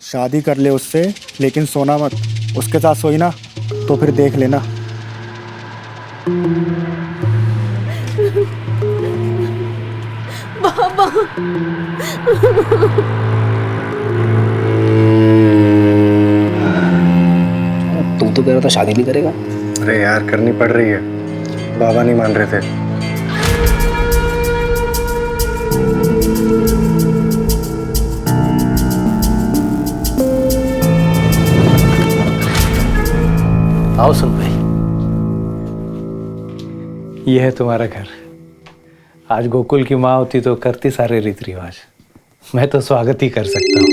शादी कर ले उससे, लेकिन सोना मत। उसके साथ सोई ना तो फिर देख लेना। बाबा। तू तो कह रहा था शादी नहीं करेगा। अरे यार करनी पड़ रही है, बाबा नहीं मान रहे थे। आओ सुन भाई, ये है तुम्हारा घर। आज गोकुल की माँ होती तो करती सारे रीति रिवाज। मैं तो स्वागत ही कर सकता हूँ।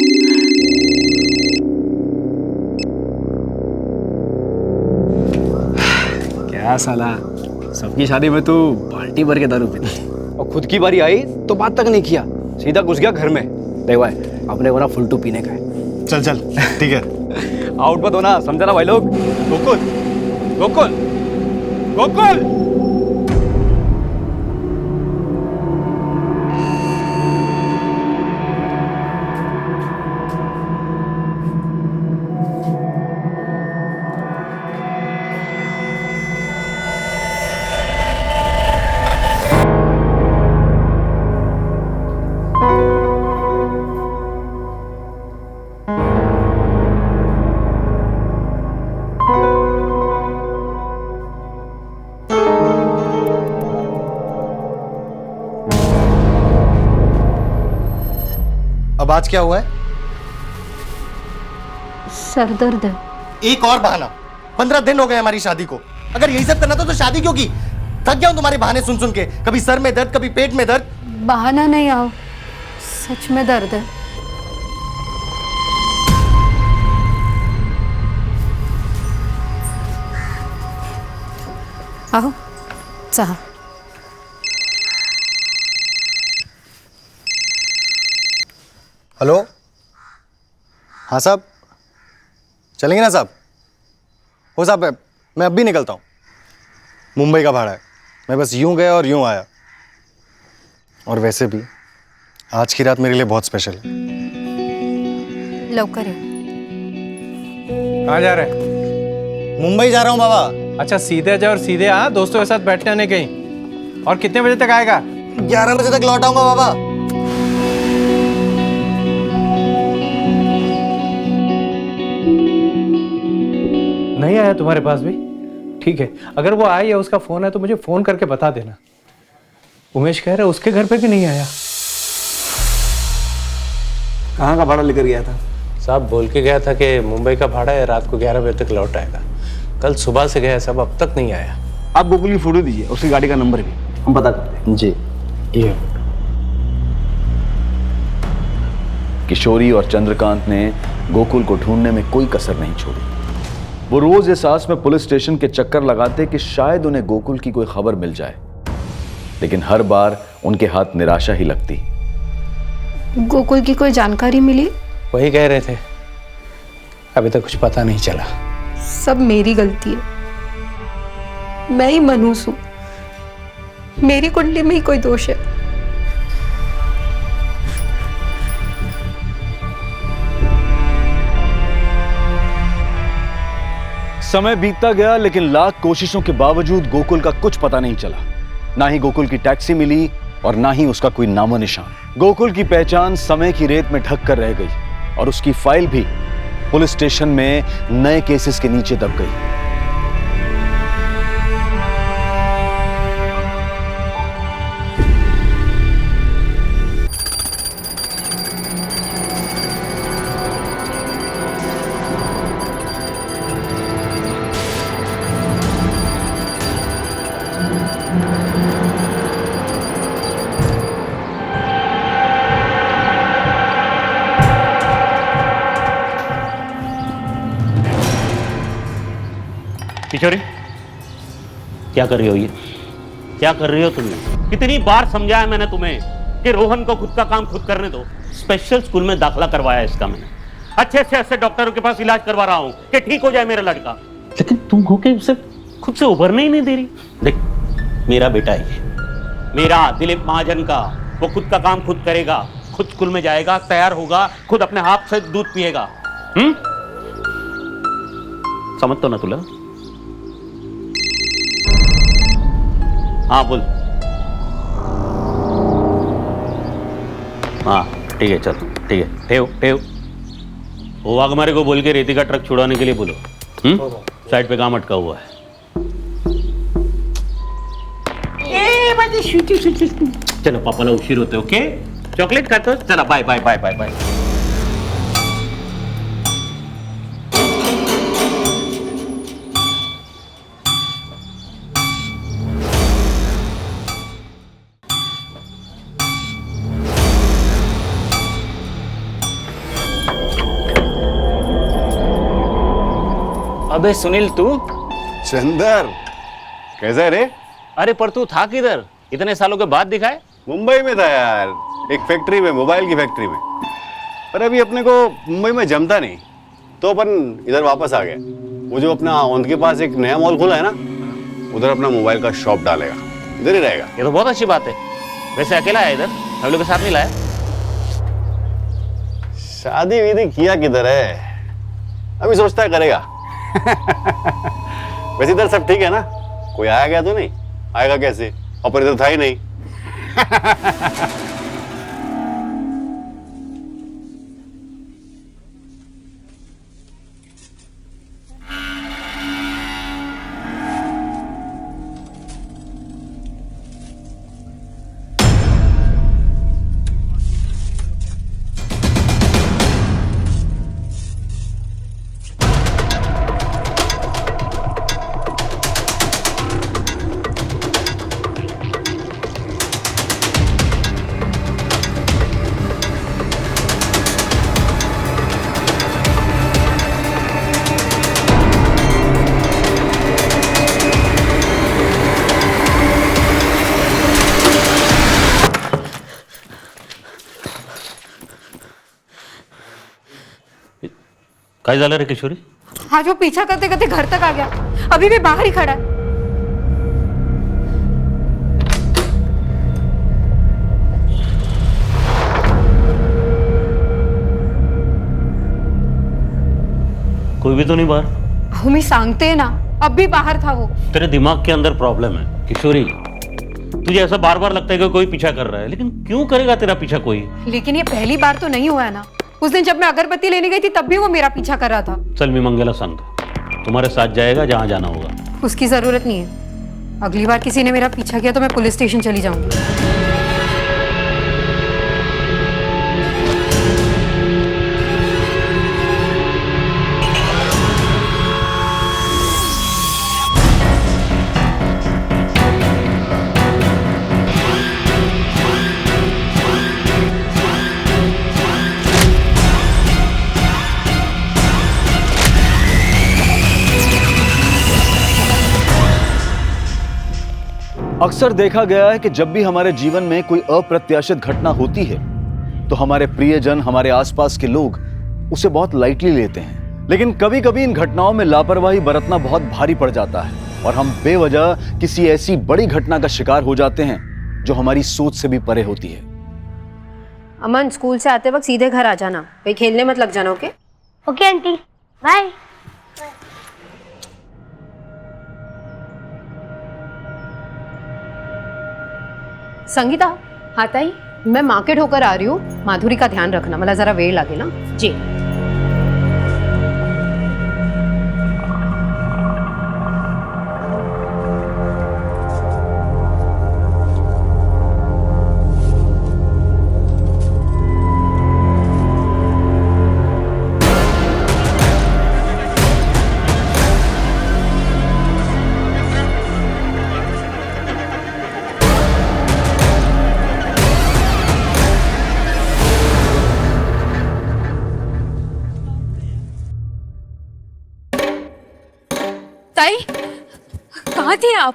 क्या साला, सबकी शादी में तू बाल्टी भर के दारू पीता और खुद की बारी आई तो बात तक नहीं किया, सीधा घुस गया घर में। देख भाई, अपने को ना फुलटू पीने का है। चल चल ठीक है। आउट मत होना, समझा ना भाई लोग। गोकुल गोकुल गोकुल। अब आज क्या हुआ है? सर दर्द है। एक और बहाना। 15 दिन हो गए हमारी शादी को। अगर यही सब करना था तो शादी क्यों की? थक गया हूं तुम्हारे बहाने सुन सुन के। कभी सर में दर्द, कभी पेट में दर्द। बहाना नहीं आओ, सच में दर्द है। आओ चाह। हेलो, हाँ साहब, चलेंगे ना साहब? हो साहब, मैं अब भी निकलता हूँ। मुंबई का भाड़ा है, मैं बस यूं गया और यूं आया। और वैसे भी आज की रात मेरे लिए बहुत स्पेशल है। लवकर है। कहाँ जा रहे हैं? मुंबई जा रहा हूँ बाबा। अच्छा सीधे जा और सीधे आ, दोस्तों के साथ बैठने आने कहीं। और कितने बजे तक आएगा? 11 बजे तक लौट आऊंगा बाबा। नहीं आया तुम्हारे पास भी? ठीक है, अगर वो आई या उसका फोन है तो मुझे फोन करके बता देना। उमेश कह रहा है उसके घर पे भी नहीं आया। कहाँ का भाड़ा लेकर गया था? साहब बोल के गया था कि मुंबई का भाड़ा है, रात को 11 बजे तक लौट आएगा। कल सुबह से गया सब, अब तक नहीं आया। आप गोकुल की फोटो दीजिए, उसकी गाड़ी का नंबर भी हम पता करते हैं। जी। ये किशोरी और चंद्रकांत ने गोकुल को ढूंढने में कोई कसर नहीं छोड़ी। वो रोज इस आस में पुलिस स्टेशन के चक्कर लगाते कि शायद उन्हें गोकुल की कोई खबर मिल जाए, लेकिन हर बार उनके हाथ निराशा ही लगती। गोकुल की कोई जानकारी मिली? वही कह रहे थे, अभी तक कुछ पता नहीं चला। सब मेरी गलती है, मैं ही मनहूस हूँ। मेरी कुंडली में ही कोई दोष है। समय बीतता गया, लेकिन लाख कोशिशों के बावजूद गोकुल का कुछ पता नहीं चला। ना ही गोकुल की टैक्सी मिली और ना ही उसका कोई नामो निशान। गोकुल की पहचान समय की रेत में ढक कर रह गई और उसकी फाइल भी पुलिस स्टेशन में नए केसेस के नीचे दब गई। किशोरी, क्या कर रही हो ये? क्या कर रही हो तुमने? कितनी बार समझाया मैंने तुम्हें कि रोहन को खुद का काम खुद करने दो। स्पेशल स्कूल में दाखिला करवाया इसका मैंने। अच्छे से अच्छे डॉक्टरों के पास इलाज करवा रहा हूं कि ठीक हो जाए मेरा लड़का, लेकिन तुम हो के उसे खुद से उभरने ही नहीं दे रही। देख, मेरा बेटा है, मेरा दिलीप महाजन का, वो खुद का काम खुद करेगा, खुद स्कूल में जाएगा, तैयार होगा, खुद अपने हाथ से दूध पिएगा। समजतो ना तुला? हाँ बोल. हाँ ठीक है, चल ठीक है, ठेव ठेव. वो वाघमारे को बोल के रेती का ट्रक छुड़ाने के लिए बोलो. साइड पे काम अटका हुआ है. चलो पापाला उशीर होते. ओके, चॉकलेट खातो. चला bye bye bye bye bye. अबे सुनील, तू? चंदर, कैसा है रे? अरे पर तू था किधर? इतने सालों के बाद दिखाए. मुंबई में था यार, एक फैक्ट्री में, मोबाइल की फैक्ट्री में. पर अभी अपने को मुंबई में जमता नहीं, तो अपन इधर वापस आ गए. वो जो अपना औंध के पास एक नया मॉल खुला है ना, उधर अपना मोबाइल का शॉप डालेगा. इधर ही रहेगा. ये तो बहुत अच्छी बात है. वैसे अकेला है इधर, हम लोग के साथ नहीं लाया? शादी वीदी किया किधर है, अभी सोचता है करेगा. वैसे इधर सब ठीक है ना? कोई आया गया तो नहीं? आएगा कैसे, अपन इधर था ही नहीं. काय झालं रे किशोरी? आज वो पीछा करते करते घर तक आ गया. अभी भी बाहर ही खड़ा है. कोई भी तो नहीं बाहर. अहो मी सांगते ना, अब भी बाहर था वो. तेरे दिमाग के अंदर प्रॉब्लम है किशोरी. तुझे ऐसा बार बार लगता है कि कोई पीछा कर रहा है, लेकिन क्यों करेगा तेरा पीछा कोई? लेकिन ये पहली बार तो नहीं हुआ है ना. उस दिन जब मैं अगरबत्ती लेने गई थी तब भी वो मेरा पीछा कर रहा था. चल मी मंगेला सांगतो, तुम्हारे साथ जाएगा जहां जाना होगा. उसकी जरूरत नहीं है. अगली बार किसी ने मेरा पीछा किया तो मैं पुलिस स्टेशन चली जाऊंगी. अक्सर देखा गया है कि जब भी हमारे जीवन में कोई अप्रत्याशित घटना होती है तो हमारे प्रियजन, हमारे आसपास के लोग उसे बहुत लाइटली लेते हैं. लेकिन कभी कभी इन घटनाओं में लापरवाही बरतना बहुत भारी पड़ जाता है और हम बेवजह किसी ऐसी बड़ी घटना का शिकार हो जाते हैं जो हमारी सोच से भी परे होती है. अमन, स्कूल से आते वक्त सीधे घर आ जाना. भाई खेलने मत लग जाना. Okay okay aunty, bye. Sangeeta, हाँ ताई. मैं मार्केट होकर आ रही हूँ. माधुरी का ध्यान रखना, मला जरा वेळ लागेल ना. जी. ताई, कहाँ थी आप?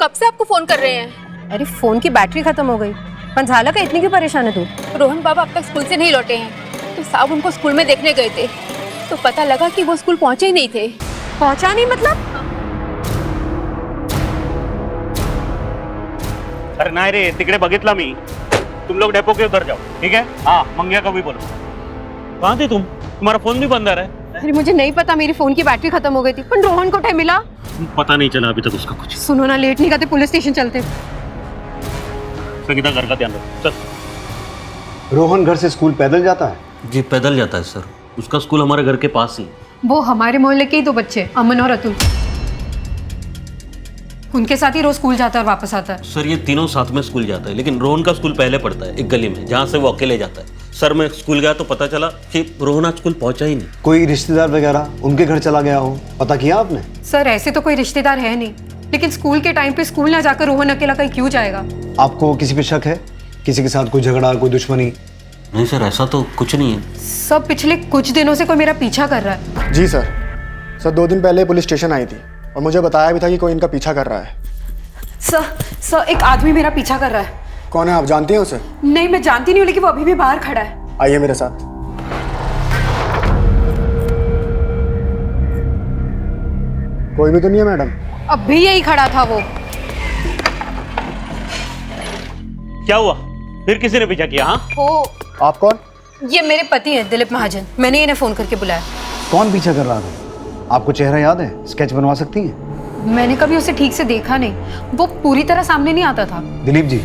कब से आपको फोन कर रहे हैं. अरे फोन की बैटरी खत्म हो गई. पण झालं का, इतनी क्यों परेशान है तू? रोहन बाबा अब तक स्कूल से नहीं लौटे हैं, तो साहब उनको स्कूल में देखने गए थे, तो पता लगा कि वो स्कूल पहुंचे ही नहीं थे. पहुंचा नहीं मतलब? अरे नाही रे, तिकडे बघितला मी. तुम लोग डेपो के उधर जाओ, ठीक है? हाँ, मंग्या को भी बोलो. कहाँ थे तुम? तुम्हारा फोन भी बंद आ रहा है। अरे मुझे नहीं पता, मेरी फोन की बैटरी खत्म हो गई थी। पर रोहन को टाइम मिला? पता नहीं चला अभी तक उसका कुछ। सुनो ना, लेट नहीं करते, पुलिस स्टेशन चलते। संगीता घर का ध्यान रखो, चल। रोहन घर से स्कूल पैदल जाता है? जी पैदल जाता है सर, उसका स्कूल हमारे घर के पास ही। वो हमारे मोहल्ले के ही 2 बच्चे, अमन और अतुल, उनके साथ ही रोज स्कूल जाता है और वापस आता है। सर ये तीनों साथ में स्कूल जाता है, लेकिन रोहन का स्कूल पहले पड़ता है एक गली में, जहाँ से वो अकेले जाता है। सर मैं स्कूल गया तो पता चला कि रोहन आज स्कूल पहुंचा ही नहीं। कोई रिश्तेदार वगैरह उनके घर चला गया हो, पता किया आपने? सर ऐसे तो कोई रिश्तेदार है नहीं, लेकिन स्कूल के टाइम पे स्कूल ना जाकर रोहन अकेला कहीं क्यों जाएगा? आपको किसी पे शक है? किसी के साथ कोई झगड़ा, कोई दुश्मनी? नहीं सर, ऐसा तो कुछ नहीं है। सब पिछले कुछ दिनों से कोई मेरा पीछा कर रहा है। जी सर, 2 दिन पहले पुलिस स्टेशन आई थी और मुझे बताया भी था कि कोई इनका पीछा कर रहा है। सर एक आदमी मेरा पीछा कर रहा है। कौन है, आप जानती हैं उसे? नहीं मैं जानती नहीं हूँ, लेकिन वो अभी भी बाहर खड़ा है। आइए मेरे साथ। कोई भी तो नहीं है मैडम? अभी यही खड़ा था वो। क्या हुआ, फिर किसी ने पीछा किया? हाँ वो आप कौन? ये मेरे पति हैं, दिलीप महाजन। मैंने इन्हें फोन करके बुलाया। कौन पीछा कर रहा था? आपको चेहरा याद है? स्केच बनवा सकती हैं? मैंने कभी उसे ठीक से देखा नहीं, वो पूरी तरह सामने नहीं आता था। दिलीप जी,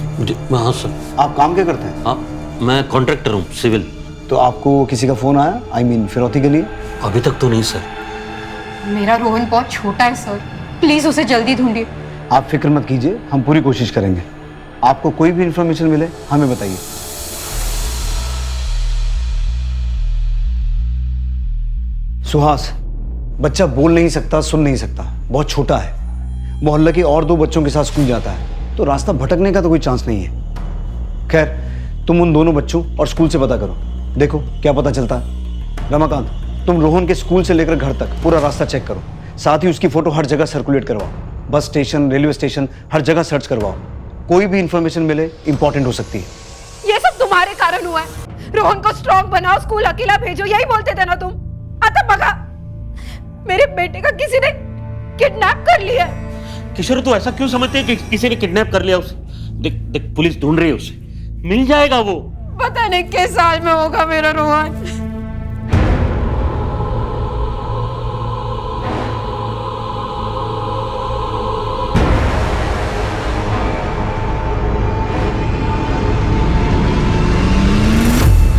हाँ सर। आप काम क्या करते हैं? हाँ मैं कॉन्ट्रैक्टर हूँ, सिविल। तो आपको किसी का फोन आया, आई मीन फिरौती के लिए? अभी तक तो नहीं सर। मेरा रोहन बहुत छोटा है सर, प्लीज उसे जल्दी ढूंढिए। आप फिक्र मत कीजिए, हम पूरी कोशिश करेंगे। आपको कोई भी इंफॉर्मेशन मिले हमें बताइए। सुहास, बच्चा बोल नहीं सकता, सुन नहीं सकता, बहुत छोटा है, मोहल्ले के और 2 बच्चों के साथ स्कूल जाता है, तो रास्ता भटकने का तो कोई चांस नहीं है। खैर तुम उन दोनों बच्चों और स्कूल से पता करो, देखो क्या पता चलता है। रमाकांत, तुम रोहन के स्कूल से लेकर घर तक पूरा रास्ता चेक करो, साथ ही उसकी फोटो हर जगह सर्कुलेट करवाओ। बस स्टेशन, रेलवे स्टेशन, हर जगह सर्च करवाओ। कोई भी इंफॉर्मेशन मिले इंपॉर्टेंट हो सकती है। ये सब तुम्हारे कारण हुआ है। रोहन को स्ट्रॉन्ग बनाओ, स्कूल अकेला भेजो, यही बोलते थे ना तुम। आता बगा, मेरे बेटे का किसी ने किडनैप कर लिया। किशोर तू ऐसा क्यों समझते है कि किसी ने किडनैप कर लिया उसे? देख देख पुलिस ढूंढ रही है उसे, मिल जाएगा वो। पता नहीं किस साल में होगा मेरा रोहन।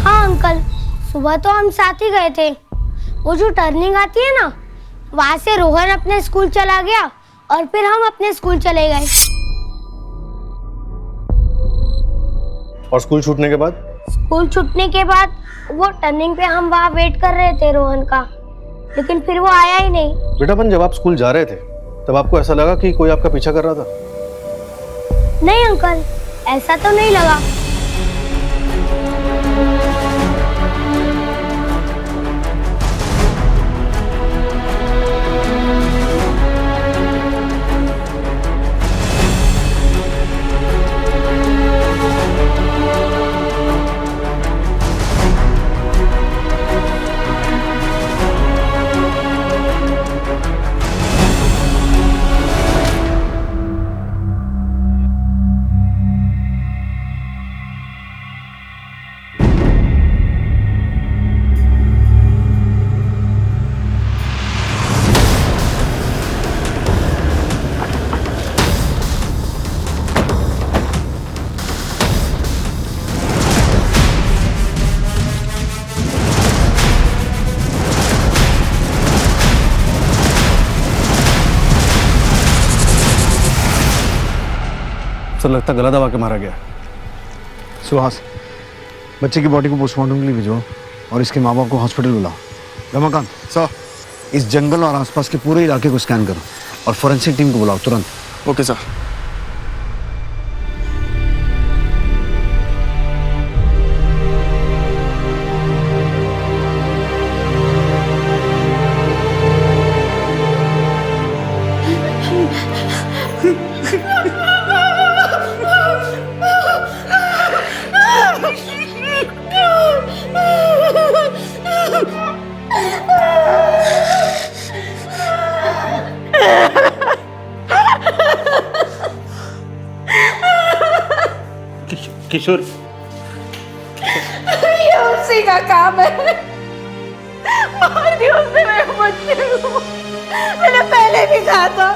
हाँ अंकल, सुबह तो हम साथ ही गए थे। वो जो टर्निंग आती है ना, वहां से रोहन अपने स्कूल चला गया और फिर हम अपने स्कूल चले गए। और स्कूल छूटने के बाद? स्कूल छूटने के बाद वो टर्निंग पे हम वहाँ वेट कर रहे थे रोहन का, लेकिन फिर वो आया ही नहीं। बेटा अपन जब आप स्कूल जा रहे थे तब आपको ऐसा लगा कि कोई आपका पीछा कर रहा था? नहीं अंकल, ऐसा तो नहीं लगा। सर लगता गला दबा के मारा गया। सुहास, बच्चे की बॉडी को पोस्टमार्टम के लिए भिजवाओ और इसके माँ बाप को हॉस्पिटल बुलाओ। रमाकांत सर, इस जंगल और आसपास के पूरे इलाके को स्कैन करो और फॉरेंसिक टीम को बुलाओ तुरंत। Okay sir. किशोर, ये उसी का काम है। जानती हूँ उसने मेरे बच्चे को, मैंने पहले भी कहा था,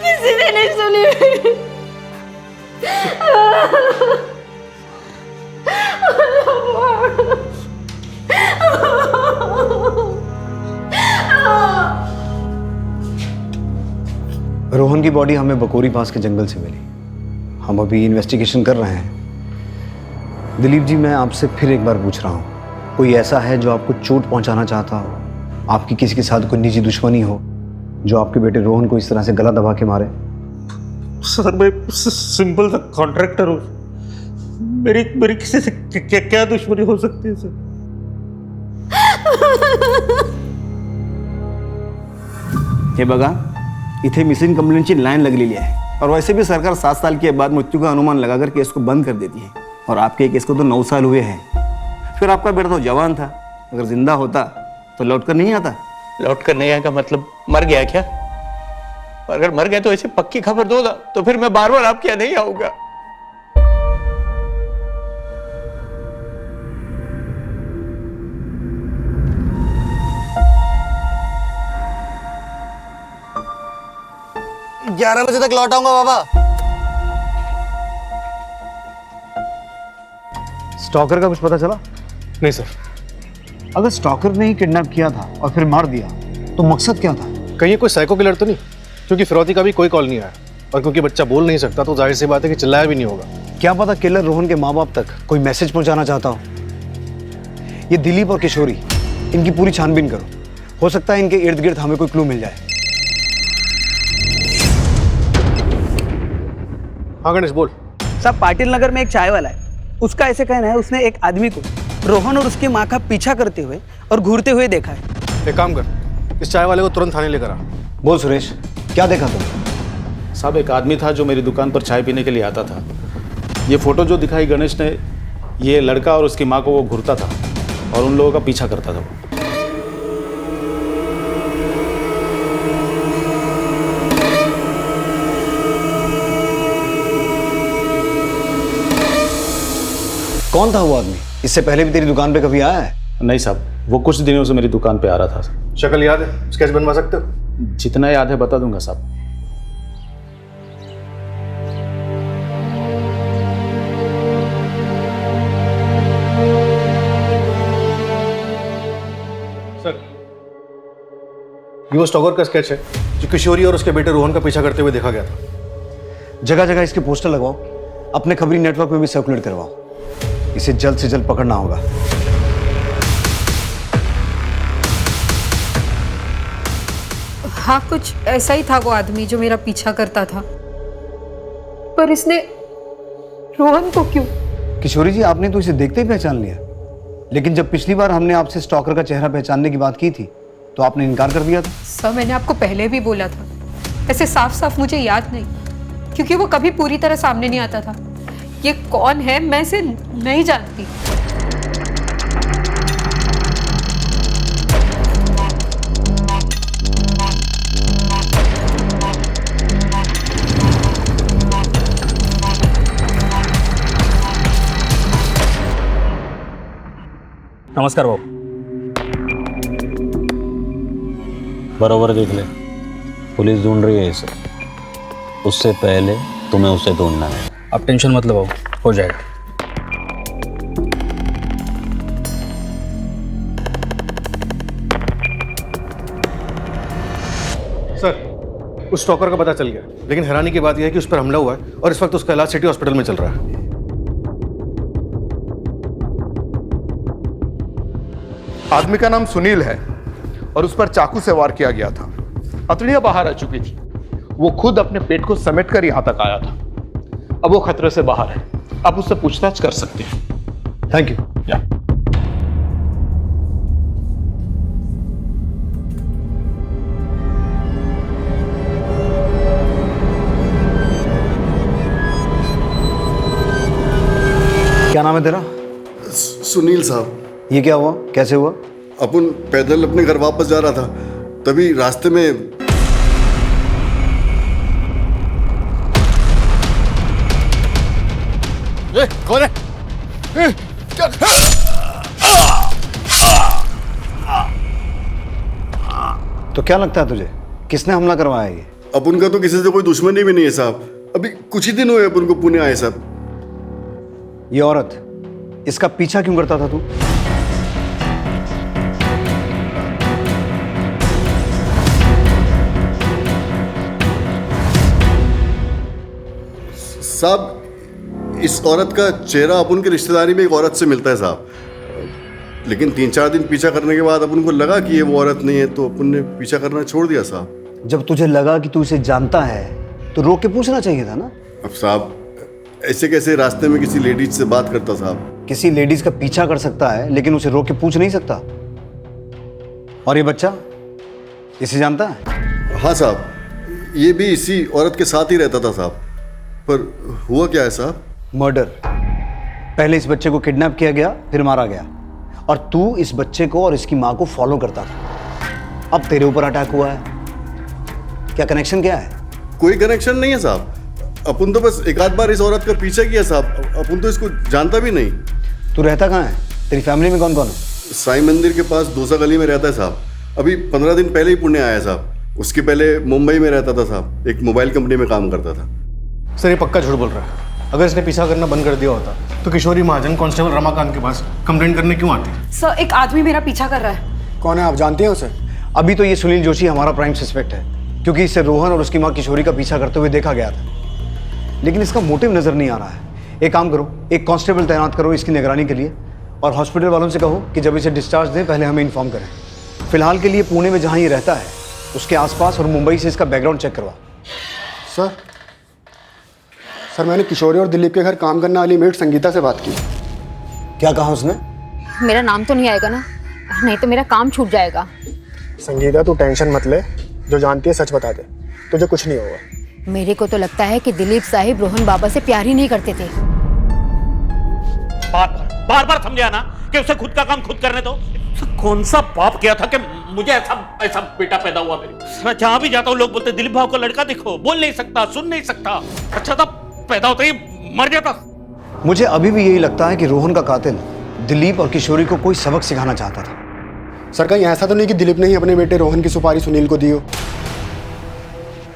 किसी ने नहीं सुनी मेरी। रोहन की बॉडी हमें बकोरी पास के जंगल से मिली। हम अभी इन्वेस्टिगेशन कर रहे हैं। दिलीप जी, मैं आपसे फिर एक बार पूछ रहा हूँ, कोई ऐसा है जो आपको चोट पहुंचाना चाहता हो, आपकी किसी के साथ कोई निजी दुश्मनी हो, जो आपके बेटे रोहन को इस तरह से गला दबा के मारे? सर मैं सिंपल सा कॉन्ट्रैक्टर हूँ, मेरी किसी से क्या दुश्मनी हो सकती है सर? हे बघा, इथे मिसिंग कंप्लेंटची लाईन लगलेली आहे और वैसे भी सरकार 7 साल के बाद मृत्यु का अनुमान लगाकर केस को बंद कर देती है और आपके केस को तो 9 साल हुए हैं। फिर आपका बेटा तो जवान था, अगर जिंदा होता तो लौट कर नहीं आता। लौट कर नहीं आएगा मतलब मर गया क्या? अगर मर गया तो ऐसे पक्की खबर दो ना, तो फिर मैं बार बार आपके यहाँ नहीं आऊंगा। ग्यारह बजे तक लौट आऊंगा बाबा। स्टॉकर का कुछ पता चला? नहीं सर। अगर स्टॉकर ने ही किडनैप किया था और फिर मार दिया तो मकसद क्या था? कहीं ये कोई साइको किलर तो नहीं? क्योंकि फिरौती का भी कोई कॉल नहीं आया और क्योंकि बच्चा बोल नहीं सकता तो जाहिर सी बात है कि चिल्लाया भी नहीं होगा। क्या पता किलर रोहन के माँ बाप तक कोई मैसेज पहुंचाना चाहता हो। ये दिलीप और किशोरी, इनकी पूरी छानबीन करो, हो सकता है इनके इर्द गिर्द हमें कोई क्लू मिल जाए। हाँ गणेश बोल। साहब, पाटिल नगर में एक चाय वाला है, उसका ऐसे कहना है उसने एक आदमी को रोहन और उसकी माँ का पीछा करते हुए और घूरते हुए देखा है। एक काम कर, इस चाय वाले को तुरंत थाने लेकर आ। बोल सुरेश, क्या देखा तुम? साहब, एक आदमी था जो मेरी दुकान पर चाय पीने के लिए आता था। ये फोटो जो दिखाई गणेश ने, ये लड़का और उसकी माँ को वो घूरता था और उन लोगों का पीछा करता था। कौन था वो आदमी? इससे पहले भी तेरी दुकान पे कभी आया है? नहीं साहब, वो कुछ दिनों से मेरी दुकान पे आ रहा था। शक्ल याद है? स्केच बनवा सकते हो? जितना याद है बता दूंगा साहब। सर, ये वो स्टॉकर का स्केच है जो किशोरी और उसके बेटे रोहन का पीछा करते हुए देखा गया था। जगह जगह इसके पोस्टर लगवाओ, अपने खबरी नेटवर्क में भी सर्कुलेट करवाओ। इसे जल्द से जल्द पकड़ना होगा। हाँ, कुछ ऐसा ही था वो आदमी जो मेरा पीछा करता था, पर इसने रोहन को क्यों? किशोरी जी, आपने तो इसे देखते ही पहचान लिया, लेकिन जब पिछली बार हमने आपसे स्टॉकर का चेहरा पहचानने की बात की थी तो आपने इनकार कर दिया था। सर, मैंने आपको पहले भी बोला था, ऐसे साफ साफ मुझे याद नहीं, क्योंकि वो कभी पूरी तरह सामने नहीं आता था। ये कौन है मैं इसे नहीं जानती। नमस्कार भाऊ। बरोबर देख ले, पुलिस ढूंढ रही है इसे, उससे पहले तुम्हें उसे ढूंढना है। आप टेंशन मत लो भाऊ, हो जाएगा। सर, उस स्टॉकर का पता चल गया, लेकिन हैरानी की बात यह है कि उस पर हमला हुआ है और इस वक्त उसका इलाज सिटी हॉस्पिटल में चल रहा है। आदमी का नाम सुनील है और उस पर चाकू से वार किया गया था। हथेलियां बाहर आ चुकी थी। वो खुद अपने पेट को समेटकर यहां तक आया था। अब वो खतरे से बाहर है, आप उससे पूछताछ कर सकते हैं। Thank you. क्या नाम है तेरा? सुनील साहब। ये क्या हुआ, कैसे हुआ? अपन पैदल अपने घर वापस जा रहा था, तभी रास्ते में कौन है? क्या? तो क्या लगता है तुझे, किसने हमला करवाया ये? अपन का तो किसी से कोई दुश्मनी भी नहीं है साहब। अभी कुछ ही दिन हुए अपन को पुणे आए साहब। ये औरत, इसका पीछा क्यों करता था तू? साहब, इस औरत का चेहरा अपन के रिश्तेदारी में एक औरत से मिलता है साहब, लेकिन 3-4 दिन पीछा करने के बाद अपन को लगा कि ये वो औरत नहीं है, तो अपन ने पीछा करना छोड़ दिया साहब। जब तुझे लगा कि तू इसे जानता है तो रोक के पूछना चाहिए था ना। अब साहब, ऐसे कैसे रास्ते में किसी लेडीज से बात करता साहब? किसी लेडीज का पीछा कर सकता है लेकिन उसे रोक के पूछ नहीं सकता। और ये बच्चा, इसे जानता है? हाँ साहब, ये भी इसी औरत के साथ ही रहता था साहब। पर हुआ क्या है साहब? मर्डर। पहले इस बच्चे को किडनैप किया गया, फिर मारा गया, और तू इस बच्चे को और इसकी माँ को फॉलो करता था। अब तेरे ऊपर अटैक हुआ है। क्या कनेक्शन क्या है? कोई कनेक्शन नहीं है साहब। अपन तो बस एक आध बार इस औरत का पीछा किया साहब। अपन तो इसको जानता भी नहीं। तू रहता कहाँ है? तेरी फैमिली में कौन कौन है? साईं मंदिर के पास दोसा गली में रहता है साहब। अभी 15 दिन पहले ही पुणे आया साहब। उसके पहले मुंबई में रहता था साहब, एक मोबाइल कंपनी में काम करता था। सर, ये पक्का झूठ बोल रहा है। अगर इसने पीछा करना बंद कर दिया होता तो किशोरी महाजन कांस्टेबल रमाकांत के पास कंप्लेंट करने क्यों आती? सर, एक आदमी मेरा पीछा कर रहा है। कौन है, आप जानते हैं उसे? अभी तो ये सुनील जोशी हमारा प्राइम सस्पेक्ट है, क्योंकि इसे रोहन और उसकी माँ किशोरी का पीछा करते हुए देखा गया था। लेकिन इसका मोटिव नजर नहीं आ रहा है। एक काम करो, एक कांस्टेबल तैनात करो इसकी निगरानी के लिए, और हॉस्पिटल वालों से कहो कि जब इसे डिस्चार्ज दें पहले हमें इन्फॉर्म करें। फिलहाल के लिए पुणे में जहाँ ये रहता है उसके आसपास और मुंबई से इसका बैकग्राउंड चेक करवा। सर, मैंने किशोरी और दिलीप के घर काम करने वाली मेट संगीता से बात की। क्या कहा उसने? मेरा नाम तो नहीं आएगा ना, नहीं तो मेरा काम छूट जाएगा। संगीता, तू टेंशन मत ले, जो जानती है सच बता दे, तुझे कुछ नहीं होगा। मेरे को तो लगता है कि दिलीप साहिब रोहन बाबा से प्यार ही नहीं करते थे। बार बार समझा ना कि उसे खुद का काम खुद करने दो। कौन सा पाप किया था कि मुझे ऐसा बेटा पैदा हुआ? मेरे जहां भी जाता हूँ लोग बोलते दिलीप भाव को लड़का देखो, बोल नहीं सकता, सुन नहीं सकता। अच्छा था पैदा होते ही मर जाता। मुझे अभी भी यही लगता है कि रोहन का कातिल दिलीप और किशोरी को कोई सबक सिखाना चाहता था। सर, कहीं ऐसा तो नहीं कि दिलीप ने ही अपने बेटे रोहन की सुपारी सुनील को दी हो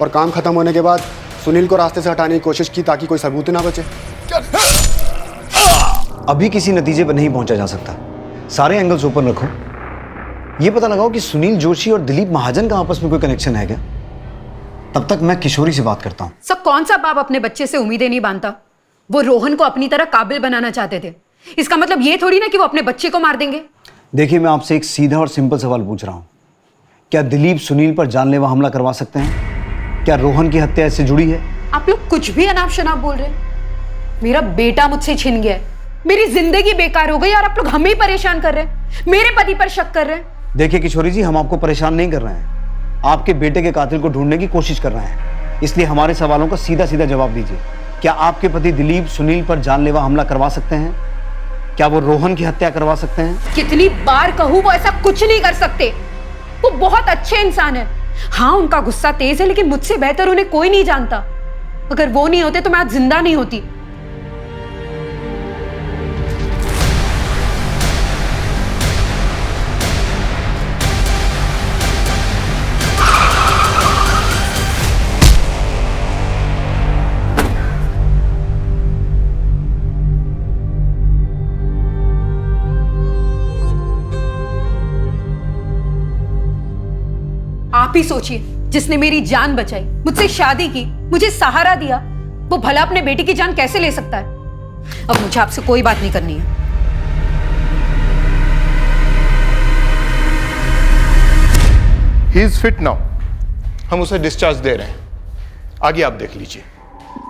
और काम खत्म होने के बाद सुनील को रास्ते से हटाने की कोशिश की ताकि कोई सबूत ना बचे? अभी किसी नतीजे पर नहीं पहुंचा जा सकता। सारे एंगल्स ओपन रखो। ये पता लगाओ कि सुनील जोशी और दिलीप महाजन का आपस में कोई कनेक्शन है क्या? तब तक मैं किशोरी से बात करता हूँ। सर, कौन सा बाप अपने बच्चे से उम्मीदें नहीं बांधता? वो रोहन को अपनी तरह काबिल बनाना चाहते थे। इसका मतलब ये थोड़ी ना कि वो अपने बच्चे को मार देंगे। देखिए, मैं आपसे एक सीधा और सिंपल सवाल पूछ रहा हूँ। क्या दिलीप सुनील पर जानलेवा हमला करवा सकते हैं? क्या रोहन की हत्या इससे जुड़ी है? आप लोग कुछ भी अनाप शनाप बोल रहे हैं। मेरा बेटा मुझसे छिन गया है, मेरी जिंदगी बेकार हो गई और आप लोग हमें ही परेशान कर रहे हैं, मेरे पति पर शक कर रहे हैं। देखिए किशोरी जी, हम आपको परेशान नहीं कर रहे हैं, आपके बेटे के कातिल को ढूंढने की कोशिश कर रहे हैं। इसलिए हमारे सवालों का सीधा सीधा जवाब दीजिए। क्या आपके पति दिलीप सुनील पर जानलेवा हमला करवा सकते हैं? क्या वो रोहन की हत्या करवा सकते हैं? कितनी बार कहूं, वो ऐसा कुछ नहीं कर सकते। वो बहुत अच्छे इंसान है। हाँ, उनका गुस्सा तेज है, लेकिन मुझसे बेहतर उन्हें कोई नहीं जानता। अगर वो नहीं होते तो मैं आज जिंदा नहीं होती। आप ही सोचिए, जिसने मेरी जान बचाई, मुझसे शादी की, मुझे सहारा दिया, वो भला अपने बेटी की जान कैसे ले सकता है? अब मुझे आपसे कोई बात नहीं करनी है। He is fit now. हम उसे डिस्चार्ज दे रहे हैं, आगे आप देख लीजिए।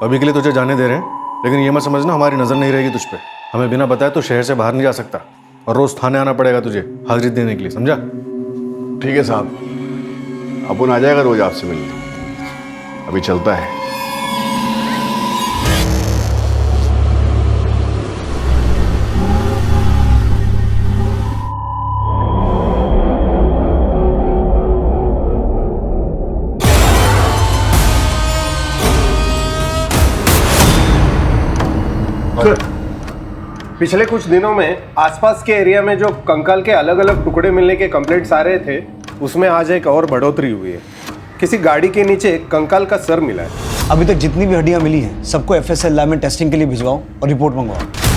अभी के लिए तुझे जाने दे रहे हैं, लेकिन ये मत समझना हमारी नजर नहीं रहेगी तुझ पे। हमें बिना बताए तो शहर से बाहर नहीं जा सकता, और रोज थाने आना पड़ेगा तुझे हाजिरी देने के लिए, समझा? ठीक है साहब, अपन आ जाएगा रोज आपसे मिलने। अभी चलता है। पिछले कुछ दिनों में आसपास के एरिया में जो कंकाल के अलग अलग टुकड़े मिलने के कंप्लेंट्स आ रहे थे, उसमें आज एक और बढ़ोतरी हुई है। किसी गाड़ी के नीचे एक कंकाल का सर मिला है। अभी तक जितनी भी हड्डियां मिली हैं सबको FSL लैब में टेस्टिंग के लिए भिजवाओ और रिपोर्ट मंगवाओ।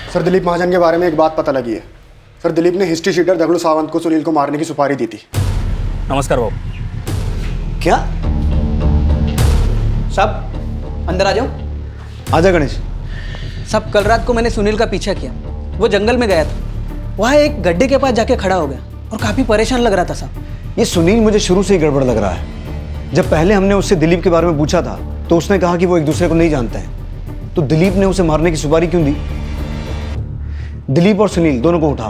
सर दिलीप महाजन के बारे में एक बात पता लगी है। सर दिलीप ने हिस्ट्री शीटर दगड़ू सावंत को सुनील को मारने की सुपारी दी थी। नमस्कार बाबू। क्या? साहब अंदर आ जाओ। आजा गणेश। साहब कल रात को मैंने सुनील का पीछा किया। वो जंगल में गया था, वहाँ एक गड्ढे के पास जाके खड़ा हो गया और काफी परेशान लग रहा था साहब। ये सुनील मुझे शुरू से ही गड़बड़ लग रहा है। जब पहले हमने उससे दिलीप के बारे में पूछा था तो उसने कहा कि वो एक दूसरे को नहीं जानते हैं। तो दिलीप ने उसे मारने की सुपारी क्यों दी? दिलीप और सुनील दोनों को उठा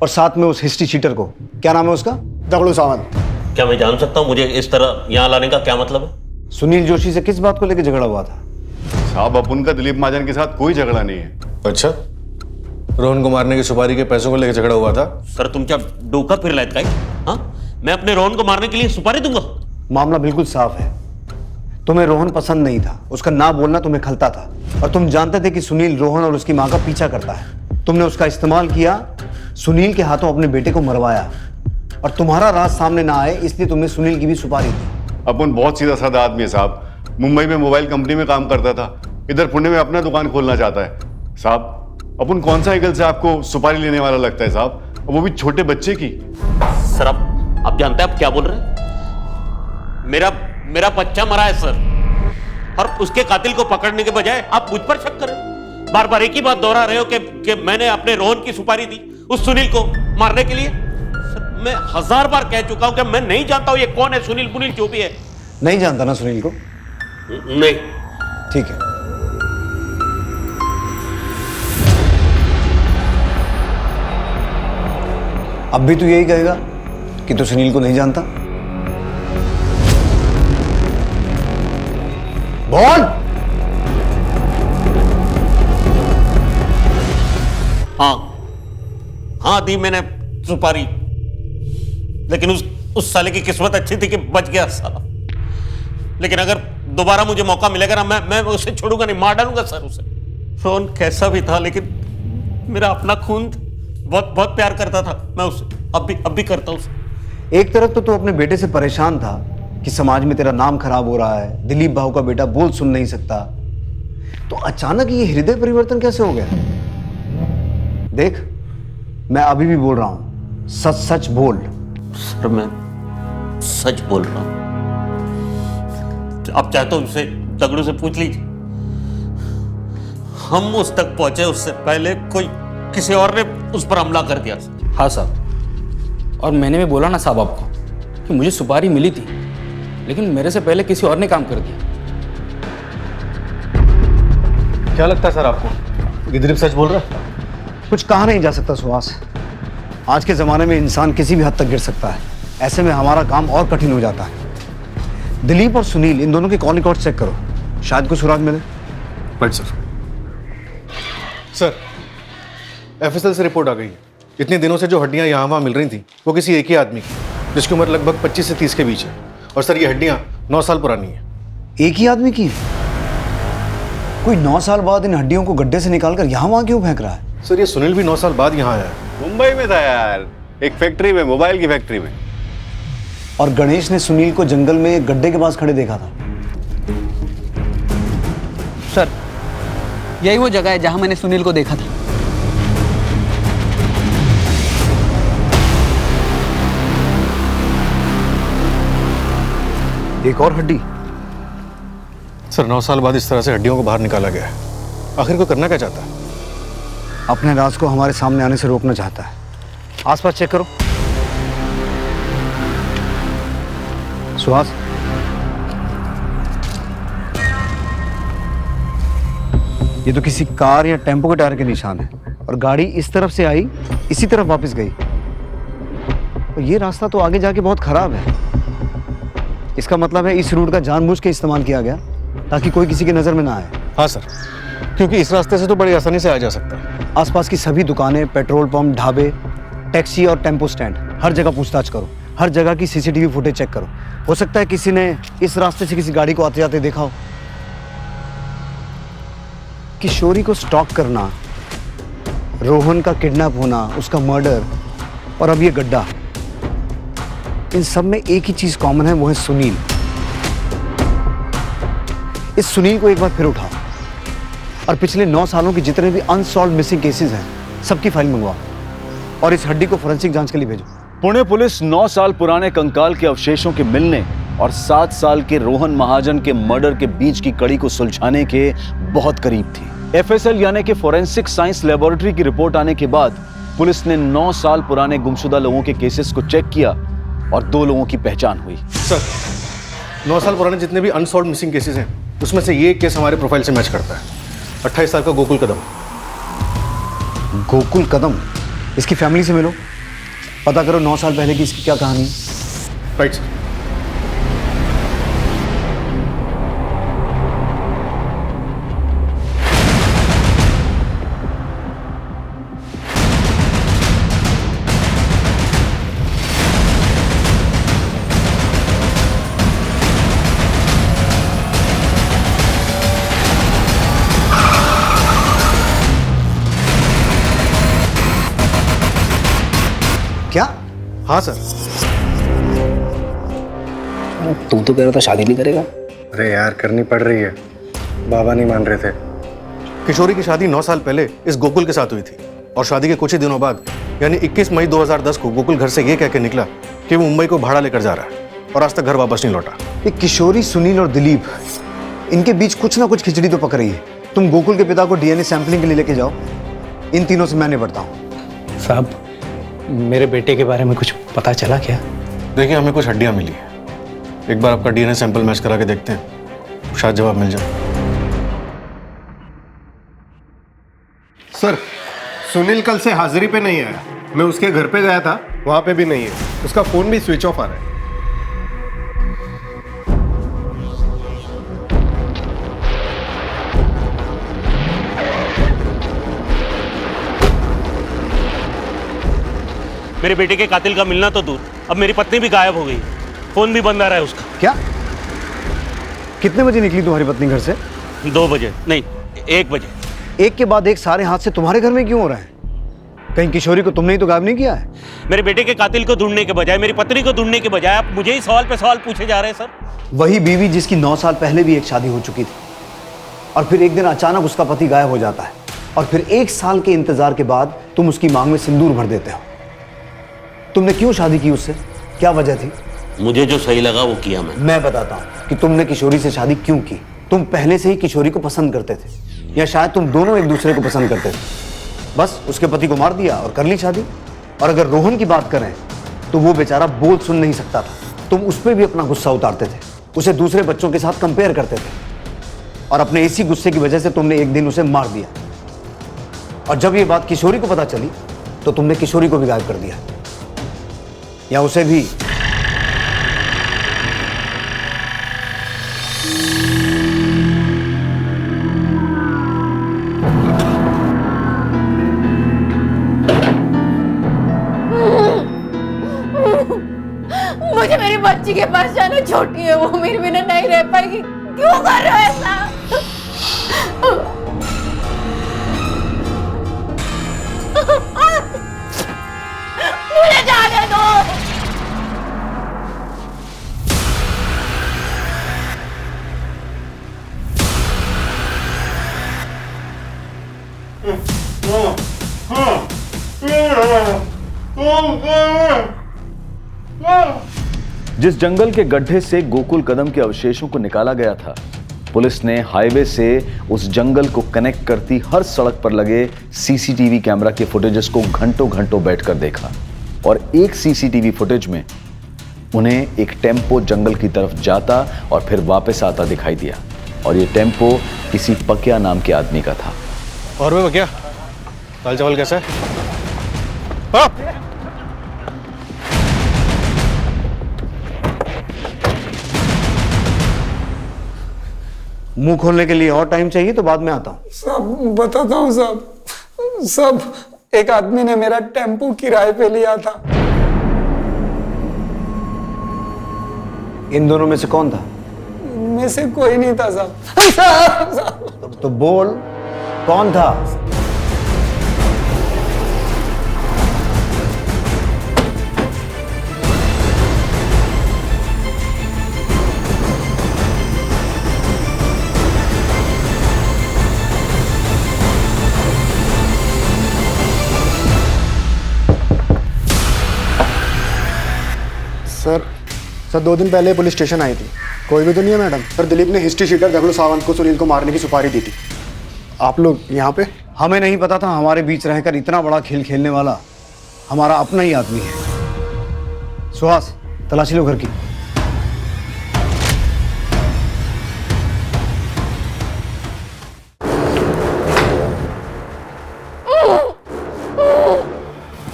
और साथ में उस हिस्ट्री शीटर को, क्या नाम है उसका? दगड़ू सावंत। क्या मैं जान सकता हूँ मुझे इस तरह यहाँ लाने का क्या मतलब है? सुनील जोशी से किस बात को लेकर झगड़ा हुआ था? साहब अपन का दिलीप महाजन के साथ कोई झगड़ा नहीं है। अच्छा, रोहन को मारने की सुपारी के पैसों को लेकर झगड़ा हुआ था? सर तुम क्या डोका फिर लायत का? हाँ, मैं अपने रोहन को मारने के लिए सुपारी दूंगा? मामला बिल्कुल साफ है। तुम्हें रोहन पसंद नहीं था, उसका ना बोलना तुम्हें खलता था और तुम जानते थे कि सुनील रोहन और उसकी माँ का पीछा करता है। तुमने उसका इस्तेमाल किया, सुनील के हाथों अपने बेटे को मरवाया और तुम्हारा राज सामने ना आए इसलिए तुमने सुनील की भी सुपारी दी। अपन बहुत सीधा साधा आदमी है साहब। मुंबई में मोबाइल कंपनी में काम करता था, इधर पुणे में अपना दुकान खोलना चाहता है। साहब अपन कौन सा एंगल से आपको सुपारी लेने वाला लगता है साहब, वो भी छोटे बच्चे की? सर आप जानते हैं आप क्या बोल रहे हैं? मेरा बच्चा मरा है सर, और उसके कातिल को पकड़ने के बजाय आप मुझ पर शक करें। बार बार एक ही बात दोहरा रहे हो कि मैंने अपने रोहन की सुपारी दी उस सुनील को मारने के लिए। सर मैं 1000 बार कह चुका हूं कि मैं नहीं जानता हूं ये कौन है, सुनील पुनील जो भी है। नहीं जानता ना सुनील को? नहीं। ठीक है, अब भी तू यही कहेगा कि तू सुनील को नहीं जानता? बोल। हाँ दी मैंने सुपारी, लेकिन उस साले की किस्मत अच्छी थी कि बच गया साला। लेकिन अगर दोबारा मुझे मौका मिलेगा ना, मैं उसे छोड़ूंगा नहीं, मार डालूंगा सर उसे। रोहन कैसा भी था लेकिन मेरा अपना खून, बहुत बहुत प्यार करता था मैं उससे, अब भी करता हूं उसे। एक तरफ तो तू अपने बेटे से परेशान था कि समाज में तेरा नाम खराब हो रहा है, दिलीप भाऊ का बेटा बोल सुन नहीं सकता, तो अचानक ये हृदय परिवर्तन कैसे हो गया? देख मैं अभी भी बोल रहा हूं, सच सच बोल। सर मैं सच बोल रहा हूं, आप चाहे तो उसे दगड़ू से पूछ लीजिए। हम उस तक पहुंचे उससे पहले कोई किसी और ने उस पर हमला कर दिया। हाँ साहब, और मैंने भी बोला ना साहब आपको कि मुझे सुपारी मिली थी, लेकिन मेरे से पहले किसी और ने काम कर दिया। क्या लगता है सर आपको कि दिलीप सच बोल रहा है? कुछ कहा नहीं जा सकता सुहास। आज के ज़माने में इंसान किसी भी हद तक गिर सकता है, ऐसे में हमारा काम और कठिन हो जाता है। दिलीप और सुनील इन दोनों के कॉल रिकॉर्ड चेक करो, शायद कुछ सुराग मिले। Right sir. सर FSL से रिपोर्ट आ गई है, इतने दिनों से जो हड्डियां यहाँ वहाँ मिल रही थी वो किसी एक ही आदमी की, जिसकी उम्र लगभग 25 से 30 के बीच है। और सर ये हड्डियां 9 साल पुरानी है। एक ही आदमी की? कोई 9 साल बाद इन हड्डियों को गड्ढे से निकालकर यहाँ वहाँ क्यों फेंक रहा है? सर ये सुनील भी 9 साल बाद यहाँ आया है। मुंबई में था यार, एक फैक्ट्री में, मोबाइल की फैक्ट्री में। और गणेश ने सुनील को जंगल में एक गड्ढे के पास खड़े देखा था। सर यही वो जगह है जहां मैंने सुनील को देखा था। एक और हड्डी? सर 9 साल बाद इस तरह से हड्डियों को बाहर निकाला गया है। आखिर को करना क्या चाहता है? अपने राज को हमारे सामने आने से रोकना चाहता है। आसपास चेक करो। सुहास, ये तो किसी कार या टेम्पो के टायर के निशान है और गाड़ी इस तरफ से आई, इसी तरफ वापस गई। और ये रास्ता तो आगे जाके बहुत खराब है। इसका मतलब है इस रूट का जानबूझ के इस्तेमाल किया गया ताकि कोई किसी की नजर में ना आए। हाँ सर, क्योंकि इस रास्ते से तो बड़ी आसानी से आ जा सकता है। आसपास की सभी दुकानें, पेट्रोल पंप, ढाबे, टैक्सी और टेम्पो स्टैंड, हर जगह पूछताछ करो। हर जगह की सीसीटीवी फुटेज चेक करो। हो सकता है किसी ने इस रास्ते से किसी गाड़ी को आते जाते देखा हो। किशोरी को स्टॉक करना, रोहन का किडनैप होना, उसका मर्डर और अब ये गड्ढा, इन सब में एक ही चीज कॉमन है, वो है सुनील। इस सुनील को एक बार फिर उठाओ और पिछले 9 सालों के जितने भी अनसॉल्व मिसिंग केसेस हैं, सबकी फाइल मंगवाओ और इस हड्डी को फोरेंसिक जांच के लिए भेजो। पुणे पुलिस 9 साल पुराने कंकाल के अवशेषों के मिलने और 7 साल के रोहन महाजन के मर्डर के बीच की कड़ी को सुलझाने के बहुत करीब थी। एफएसएल यानी कि फोरेंसिक साइंस लेबोरेटरी की रिपोर्ट आने के बाद पुलिस ने 9 साल पुराने गुमशुदा लोगों के केसेस को चेक किया और 2 लोगों की पहचान हुई। सर, 9 साल पुराने जितने भी अनसॉल्व मिसिंग केसेस हैं, उसमें से ये केस हमारे प्रोफाइल से मैच करता है। 28 साल का गोकुल कदम। गोकुल कदम? इसकी फैमिली से मिलो, पता करो 9 साल पहले की इसकी क्या कहानी। Right sir. क्या? हाँ सर। तुम तो कह रहा था शादी नहीं करेगा। अरे यार, करनी पड़ रही है, बाबा नहीं मान रहे थे। किशोरी की शादी 9 साल पहले इस गोकुल के साथ हुई थी और शादी के कुछ ही दिनों बाद यानी 21 मई 2010 को गोकुल घर से ये कह के निकला कि वो मुंबई को भाड़ा लेकर जा रहा है और आज तक घर वापस नहीं लौटा। ये किशोरी, सुनील और दिलीप, इनके बीच कुछ ना कुछ खिचड़ी तो पक रही है। तुम गोकुल के पिता को डीएनए सैंपलिंग के लिए लेके जाओ, इन तीनों से मैं निपटता हूँ। साहब, मेरे बेटे के बारे में कुछ पता चला क्या? देखिए, हमें कुछ हड्डियां मिली है, एक बार आपका डीएनए सैंपल मैच करा के देखते हैं, शायद जवाब मिल जाए। सर, सुनील कल से हाजिरी पे नहीं आया। मैं उसके घर पे गया था, वहां पे भी नहीं है। उसका फोन भी स्विच ऑफ आ रहा है। मेरे बेटे के कातिल का मिलना तो दूर, अब मेरी पत्नी भी गायब हो गई, फोन भी बंद आ रहा है उसका। क्या? कितने बजे निकली तुम्हारी पत्नी घर से? 2 बजे नहीं, 1 बजे। एक के बाद एक सारे हादसे तुम्हारे घर में क्यों हो रहे हैं? कहीं किशोरी को तुमने ही तो गायब नहीं किया है? मेरे बेटे के कातिल को ढूंढने के बजाय, मेरी पत्नी को ढूंढने के बजाय आप मुझे ही सवाल पे सवाल पूछे जा रहे हैं सर। वही बीवी जिसकी 9 साल पहले भी एक शादी हो चुकी थी और फिर एक दिन अचानक उसका पति गायब हो जाता है और फिर 1 साल के इंतजार के बाद तुम उसकी मांग में सिंदूर भर देते हो। तुमने क्यों शादी की उससे? क्या वजह थी? मुझे जो सही लगा वो किया मैं बताता हूँ कि तुमने किशोरी से शादी क्यों की। तुम पहले से ही किशोरी को पसंद करते थे या शायद तुम दोनों एक दूसरे को पसंद करते थे। बस उसके पति को मार दिया और कर ली शादी। और अगर रोहन की बात करें तो वो बेचारा बोल सुन नहीं सकता था। तुम उस पर भी अपना गुस्सा उतारते थे, उसे दूसरे बच्चों के साथ कंपेयर करते थे और अपने इसी गुस्से की वजह से तुमने एक दिन उसे मार दिया। और जब ये बात किशोरी को पता चली तो तुमने किशोरी को भी गायब कर दिया या उसे भी। मुझे मेरी बच्ची के पास जाना, छोटी है वो, मेरे बिना नहीं रह पाएगी। क्यों कर रहे हो ऐसा? मुझे जाने दो। जिस जंगल के गड्ढे से गोकुल कदम के अवशेषों को निकाला गया था, पुलिस ने हाईवे से उस जंगल को कनेक्ट करती हर सड़क पर लगे सीसीटीवी कैमरा के फुटेजेस को घंटों घंटों बैठकर देखा और एक सीसीटीवी फुटेज में उन्हें एक टेम्पो जंगल की तरफ जाता और फिर वापस आता दिखाई दिया और ये टेम्पो किसी पकिया नाम के आदमी का था। और वे क्या दाल चावल कैसा है? मुंह खोलने के लिए और टाइम चाहिए तो बाद में आता हूँ। साहब बताता हूँ साहब। साहब एक आदमी ने मेरा टेम्पो किराए पे लिया था। इन दोनों में से कौन था? इनमें से कोई नहीं था साहब। तो बोल कौन था? सर 2 दिन पहले पुलिस स्टेशन आई थी। कोई भी तो नहीं है मैडम। सर दिलीप ने हिस्ट्री शीटर गगलू सावंत को सुनील को मारने की सुपारी दी थी। आप लोग यहाँ पे? हमें नहीं पता था हमारे बीच रहकर इतना बड़ा खेल खेलने वाला हमारा अपना ही आदमी है। सुहास तलाशी लो घर की।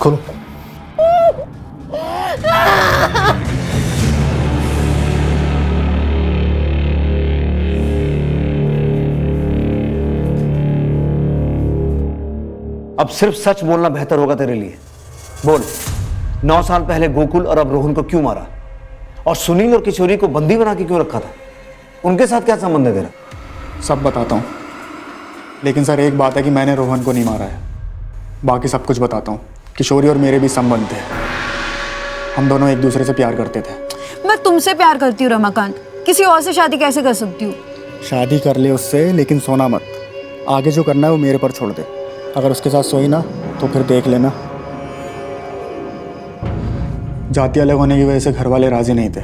खोलो। अब सिर्फ सच बोलना बेहतर होगा तेरे लिए। बोल, 9 साल पहले गोकुल और अब रोहन को क्यों मारा? और सुनील और किशोरी को बंदी बना के क्यों रखा था? उनके साथ क्या संबंध है तेरा? सब बताता हूँ, लेकिन सर एक बात है कि मैंने रोहन को नहीं मारा है। बाकी सब कुछ बताता हूँ। किशोरी और मेरे भी संबंध थे। हम दोनों एक दूसरे से प्यार करते थे। मैं तुमसे प्यार करती हूँ रमाकांत, किसी और से शादी कैसे कर सकती हूँ? शादी कर ले उससे, लेकिन सोना मत। आगे जो करना है वो मेरे पर छोड़ दे। अगर उसके साथ सोई ना तो फिर देख लेना। जाति अलग होने की वजह से घर वाले राजी नहीं थे,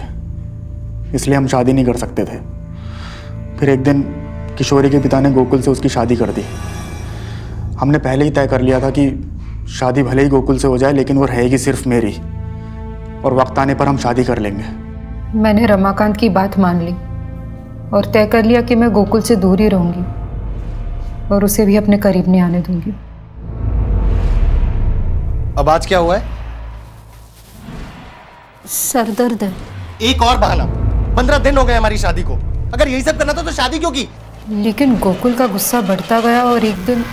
इसलिए हम शादी नहीं कर सकते थे। फिर एक दिन किशोरी के पिता ने गोकुल से उसकी शादी कर दी। हमने पहले ही तय कर लिया था कि शादी भले ही गोकुल से हो जाए, लेकिन वो रहेगी सिर्फ मेरी, और वक्त आने पर हम शादी कर लेंगे। मैंने रमाकांत की बात मान ली और तय कर लिया कि मैं गोकुल से दूर ही रहूंगी और उसे भी अपने करीब नहीं आने दूंगी। अब आज क्या हुआ है? सर दर्द है। एक और बहाना। 15 दिन हो गए हमारी शादी को। अगर यही सब करना था तो शादी क्यों की? लेकिन गोकुल का गुस्सा बढ़ता गया और एक दिन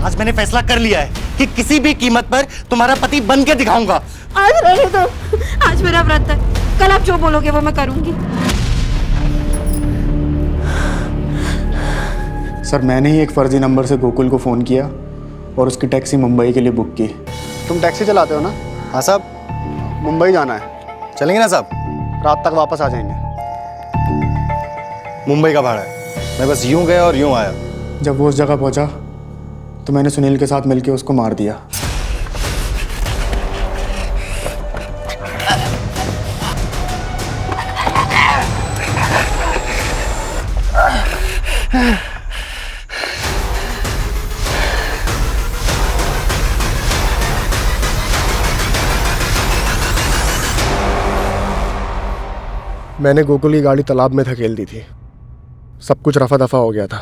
आज मैंने फैसला कर लिया है कि किसी भी कीमत पर तुम्हारा पति बन के दिखाऊंगा। आज रहने दो, आज मेरा व्रत है। कल आप जो बोलोगे वो मैं करूंगी। सर मैंने ही एक फर्जी नंबर से गोकुल को फ़ोन किया और उसकी टैक्सी मुंबई के लिए बुक की। तुम टैक्सी चलाते हो ना? हाँ साहब। मुंबई जाना है। चलेंगे ना साहब? रात तक वापस आ जाएंगे। मुंबई का भाड़ा है। मैं बस यूं गया और यूं आया। जब वो उस जगह पहुंचा तो मैंने सुनील के साथ मिलकर उसको मार दिया। मैंने गोकुल की गाड़ी तालाब में धकेल दी थी। सब कुछ रफा दफा हो गया था।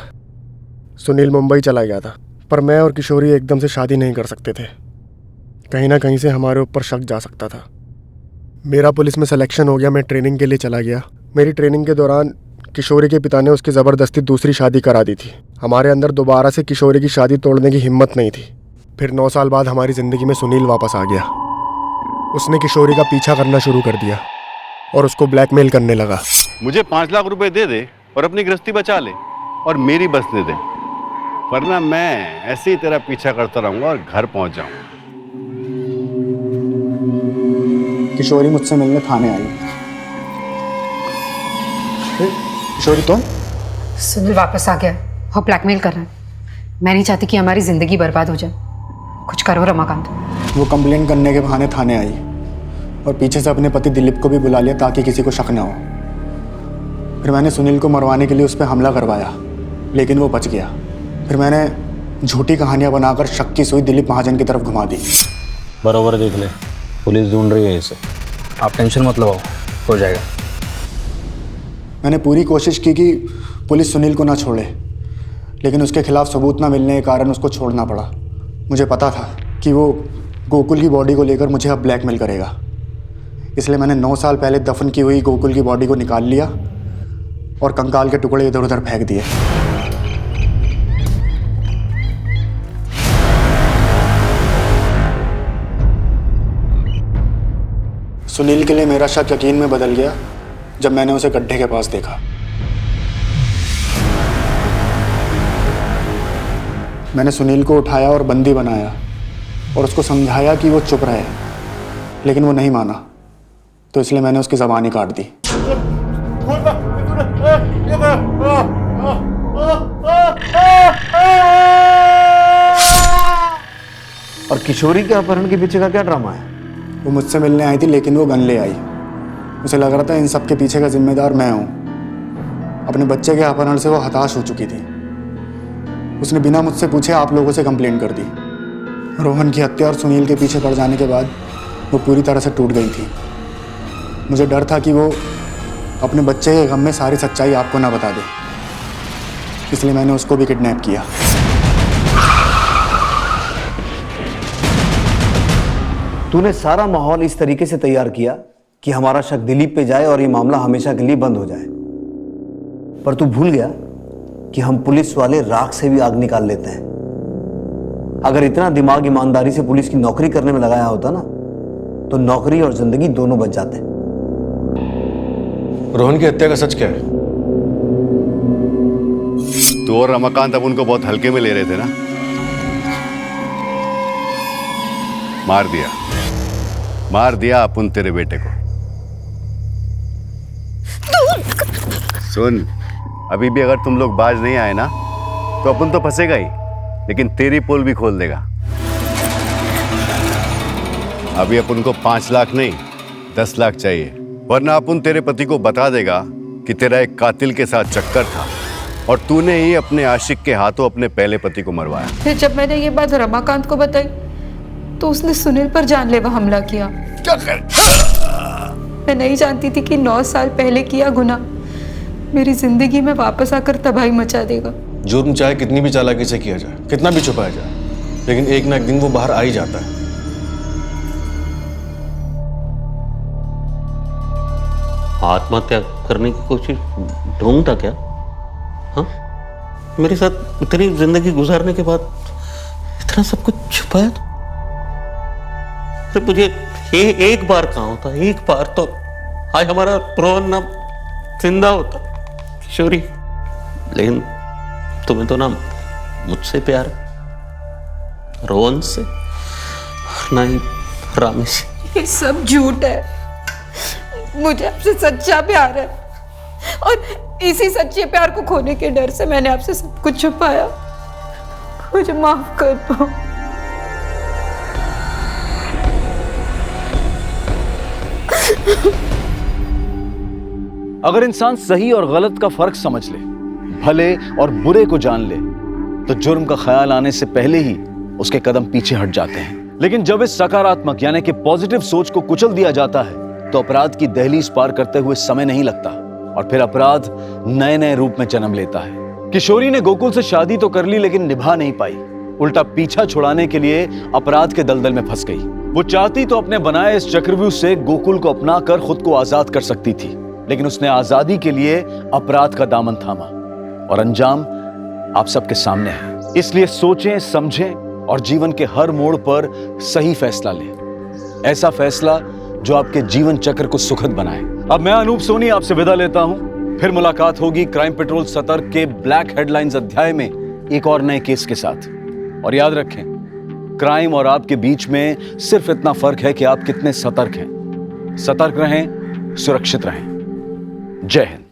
सुनील मुंबई चला गया था, पर मैं और किशोरी एकदम से शादी नहीं कर सकते थे। कहीं ना कहीं से हमारे ऊपर शक जा सकता था। मेरा पुलिस में सिलेक्शन हो गया। मैं ट्रेनिंग के लिए चला गया। मेरी ट्रेनिंग के दौरान किशोरी के पिता ने उसकी ज़बरदस्ती दूसरी शादी करा दी थी। हमारे अंदर दोबारा से किशोरी की शादी तोड़ने की हिम्मत नहीं थी। फिर 9 साल बाद हमारी ज़िंदगी में सुनील वापस आ गया। उसने किशोरी का पीछा करना शुरू कर दिया और उसको ब्लैकमेल करने लगा। मुझे 5 लाख रुपए दे दे और अपनी गृहस्थी बचा ले और मेरी बसने दे, वरना मैं ऐसे ही तेरा पीछा करता रहूंगा और घर पहुंच जाऊंगा। किशोरी मुझसे मिलने थाने आई। किशोरी तुम? सुनील वापस आ गया और ब्लैकमेल कर रहा है। मैं नहीं चाहती कि हमारी जिंदगी बर्बाद हो जाए। कुछ करो रमाकांत। वो कंप्लेन करने के बहाने थाने आई और पीछे से अपने पति दिलीप को भी बुला लिया ताकि किसी को शक ना हो। फिर मैंने सुनील को मरवाने के लिए उस पर हमला करवाया, लेकिन वो बच गया। फिर मैंने झूठी कहानियां बनाकर शक की सुई दिलीप महाजन की तरफ घुमा दी। बरोबर देख ले, पुलिस ढूंढ रही है इसे। आप टेंशन मत लो, हो जाएगा। मैंने पूरी कोशिश की कि पुलिस सुनील को ना छोड़े, लेकिन उसके खिलाफ सबूत ना मिलने के कारण उसको छोड़ना पड़ा। मुझे पता था कि वो गोकुल की बॉडी को लेकर मुझे अब ब्लैकमेल करेगा, इसलिए मैंने 9 साल पहले दफन की हुई गोकुल की बॉडी को निकाल लिया और कंकाल के टुकड़े इधर उधर फेंक दिए। सुनील के लिए मेरा शक यकीन में बदल गया जब मैंने उसे गड्ढे के पास देखा। मैंने सुनील को उठाया और बंदी बनाया और उसको समझाया कि वो चुप रहे, लेकिन वो नहीं माना, तो इसलिए मैंने उसकी ज़बान ही काट दी। और किशोरी के अपहरण के पीछे का क्या ड्रामा है? वो मुझसे मिलने आई थी, लेकिन वो गन ले आई। उसे लग रहा था इन सब के पीछे का जिम्मेदार मैं हूँ। अपने बच्चे के अपहरण से वो हताश हो चुकी थी। उसने बिना मुझसे पूछे आप लोगों से कंप्लेंट कर दी। रोहन की हत्या और सुनील के पीछे पड़ जाने के बाद वो पूरी तरह से टूट गई थी। मुझे डर था कि वो अपने बच्चे के गम में सारी सच्चाई आपको ना बता दे, इसलिए मैंने उसको भी किडनैप किया। तूने सारा माहौल इस तरीके से तैयार किया कि हमारा शक दिलीप पे जाए और ये मामला हमेशा के लिए बंद हो जाए। पर तू भूल गया कि हम पुलिस वाले राख से भी आग निकाल लेते हैं। अगर इतना दिमाग ईमानदारी से पुलिस की नौकरी करने में लगाया होता ना, तो नौकरी और जिंदगी दोनों बच जाते। रोहन की हत्या का सच क्या है? तू और रमाकांत अब उनको बहुत हल्के में ले रहे थे ना। मार दिया अपन तेरे बेटे को। सुन, अभी भी अगर तुम लोग बाज नहीं आए ना, तो अपन तो फंसेगा ही, लेकिन तेरी पोल भी खोल देगा। अभी अपन को 5 लाख नहीं 10 लाख चाहिए, वरना अपन तेरे पति को बता देगा कि तेरा एक कातिल के साथ चक्कर था और तूने ही अपने आशिक के हाथों अपने पहले पति को मरवाया। फिर जब मैंने ये बात रमाकांत को बताई तो उसने सुनील पर जानलेवा हमला किया। क्या कर? मैं नहीं जानती थी कि 9 साल पहले किया गुनाह मेरी जिंदगी में वापस आकर तबाही मचा देगा। जुर्म चाहे कितनी भी चालाकी से किया जाए, कितना भी छुपाया जाए, लेकिन एक ना एक दिन वो बाहर आ ही जाता है। आत्महत्या करने की कोशिश ढूंढता क्या? हाँ, मेरे साथ इतनी जिंदगी गुजारने के बाद इतना सब कुछ छुपाया तो? अरे मुझे एक बार कहाँ होता, एक बार तो आज हमारा रोहन ना जिंदा होता, किशोरी। लेकिन तुम्हें तो ना मुझसे प्यार है, रोहन से ना ही रामी से। ये सब झूठ है। मुझे आपसे सच्चा प्यार है और इसी सच्चे प्यार को खोने के डर से मैंने आपसे सब कुछ छुपाया। मुझे माफ कर दो। अगर इंसान सही और गलत का फर्क समझ ले, भले और बुरे को जान ले, तो जुर्म का ख्याल आने से पहले ही उसके कदम पीछे हट जाते हैं। लेकिन जब इस सकारात्मक यानी कि पॉजिटिव सोच को कुचल दिया जाता है, तो अपराध की दहलीज पार करते हुए समय नहीं लगता और फिर अपराध नए नए रूप में जन्म लेता है। किशोरी ने गोकुल से शादी तो कर ली, लेकिन निभा नहीं पाई। उल्टा पीछा छुड़ाने के लिए अपराध के दलदल में फंस गई। वो चाहती तो अपने बनाए इस चक्रव्यूह से गोकुल को अपना कर खुद को आजाद कर सकती थी, लेकिन उसने आजादी के लिए अपराध का दामन थामा और अंजाम आप सबके सामने है। इसलिए सोचें, समझें और जीवन के हर मोड़ पर सही फैसला लें। ऐसा फैसला जो आपके जीवन चक्र को सुखद बनाए। अब मैं अनूप सोनी आपसे विदा लेता हूं। फिर मुलाकात होगी क्राइम पेट्रोल सतर्क के ब्लैक हेडलाइंस अध्याय में एक और नए केस के साथ। और याद रखें, क्राइम और आपके बीच में सिर्फ इतना फर्क है कि आप कितने सतर्क हैं। सतर्क रहें, सुरक्षित रहें। जय हिंद।